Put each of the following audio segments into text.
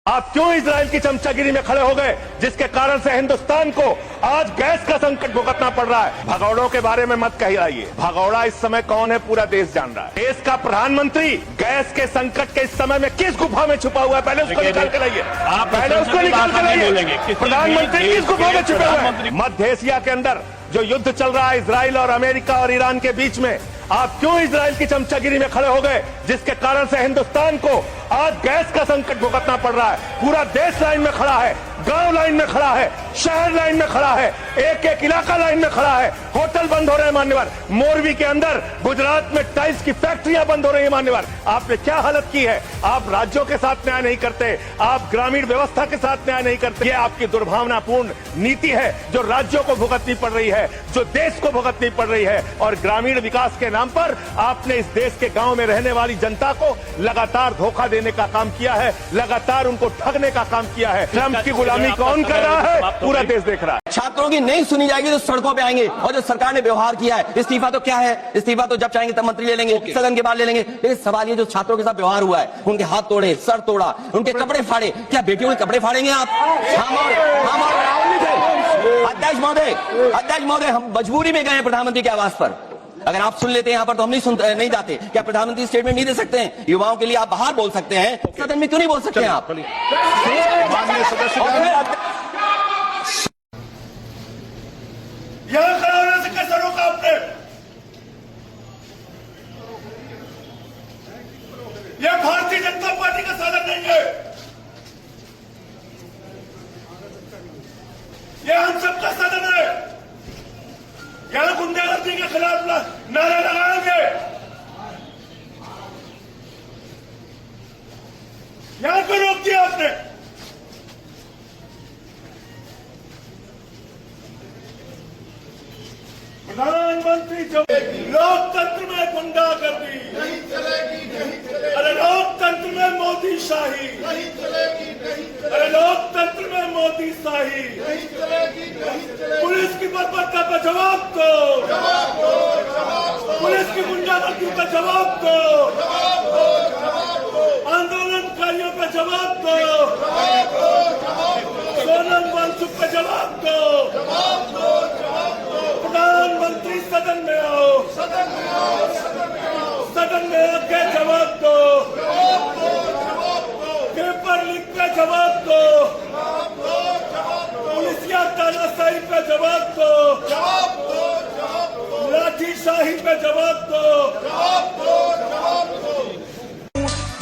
आप क्यों इजराइल की चमचागिरी में खड़े हो गए, जिसके कारण से हिंदुस्तान को आज गैस का संकट भुगतना पड़ रहा है। भगौड़ों के बारे में मत कहिए। भगौड़ा इस समय कौन है पूरा देश जान रहा है। देश का प्रधानमंत्री गैस के संकट के इस समय में किस गुफा में छुपा हुआ है, पहले उसको निकाल के लाइए। पहले उसको निकाल के लाइए। प्रधानमंत्री किस गुफा में छुपा हुआ है? मध्य एशिया के अंदर जो युद्ध चल रहा है इजराइल और अमेरिका और ईरान के बीच में, आप क्यों इजराइल की चमचागिरी में खड़े हो गए, जिसके कारण से हिंदुस्तान को आज गैस का संकट भुगतना पड़ रहा है। पूरा देश लाइन में खड़ा है, गांव लाइन में खड़ा है, शहर लाइन में खड़ा है, एक एक इलाका लाइन में खड़ा है। होटल बंद हो रहे हैं मान्यवर। मोरवी के अंदर गुजरात में टाइल्स की फैक्ट्रियां बंद हो रही है मान्यवर। आपने क्या हालत की है। आप राज्यों के साथ न्याय नहीं करते, आप ग्रामीण व्यवस्था के साथ न्याय नहीं करते। ये आपकी दुर्भावनापूर्ण नीति है जो राज्यों को भुगतनी पड़ रही है, जो देश को भुगतनी पड़ रही है। और ग्रामीण विकास के नाम पर आपने इस देश के गांव में रहने वाली जनता को लगातार धोखा देने का काम किया है, लगातार उनको ठगने का काम किया है। ट्रंप की गुलामी कौन कर रहा है, पूरा देश देख रहा है। छात्रों की नहीं सुनी जाएगी तो सड़कों पे आएंगे। और जो सरकार ने व्यवहार किया है, इस्तीफा तो क्या है, इस्तीफा तो जब चाहेंगे तब मंत्री ले लेंगे, सदन के बाद ले लेंगे। लेकिन सवाल ये जो छात्रों के साथ व्यवहार हुआ है, उनके हाथ तोड़े, सर तोड़ा, उनके कपड़े फाड़े, क्या बेटियों के कपड़े फाड़ेंगे आप? अध्यक्ष महोदय, हम मजबूरी में गए हैं प्रधानमंत्री के आवास पर। अगर आप सुन लेते हैं यहाँ पर तो हम नहीं जाते। क्या प्रधानमंत्री स्टेटमेंट नहीं दे सकते हैं? युवाओं के लिए आप बाहर बोल सकते हैं, सदन में क्यों नहीं बोल सकते हैं आप? यहां खड़ा होने से कैसे रोका आपने? यह भारतीय जनता पार्टी का साधन नहीं है, यह हम सबका साधन है। यहां गुंडागर्दी के खिलाफ नारा लगाएंगे, यहां को रोक दिया आपने। प्रधानमंत्री जब लोकतंत्र में गुंडागर्दी नहीं चलेगी, नहीं चलेगी। अरे लोकतंत्र में मोदी शाही नहीं चलेगी, नहीं चलेगी। अरे लोकतंत्र में मोदी शाही नहीं चलेगी, नहीं चलेगी। पुलिस की बर्बरता पर जवाब दो, जवाब दो, जवाब दो। पुलिस की गुंडागर्दी पर जवाब दो, जवाब दो, जवाब दो। आंदोलनकारियों पर जवाब दो, जवाब दो, जवाब दो। सोनम वांगचुक पर जवाब दो, जवाब दो, जवाब दो। प्रधानमंत्री सदन में आओ, सदन में आओ, सदन में आओ। सदन में आके जवाब दो, जवाब दो, जवाब दो। पेपर लीक पे जवाब दो, जवाब दो, जवाब दो। पुलिसिया तानाशाही पे जवाब दो, जवाब दो, जवाब दो। लाठीशाही पे जवाब दो, जवाब दो, जवाब दो।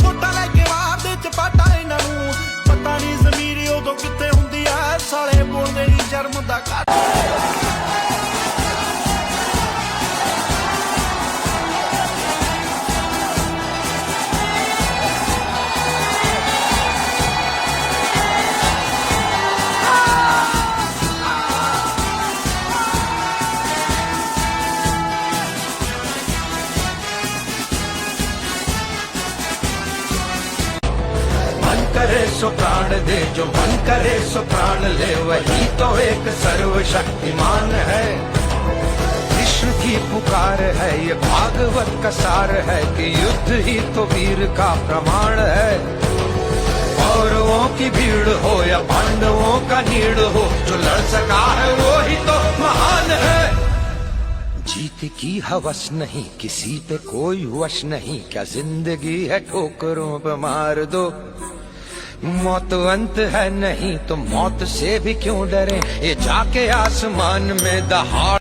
वोटां लेके मारदे चपाटा इन्हां नूं, पता नहीं ज़मीर उदों कित्थे हुंदी ऐ, साले बोलदे नहीं शर्म दा घाटा। करे सो प्राण दे, जो मन करे सो प्राण ले, वही तो एक सर्वशक्तिमान है। कृष्ण की पुकार है, ये भागवत का सार है कि युद्ध ही तो वीर का प्रमाण है। कौरवों की भीड़ हो या पांडवों का नीड़ हो, जो लड़ सका है वो ही तो महान है। जीत की हवस नहीं, किसी पे कोई वश नहीं, क्या जिंदगी है ठोकरों पे मार दो। मौत अंत है नहीं तो मौत से भी क्यों डरे, ये जाके आसमान में दहाड़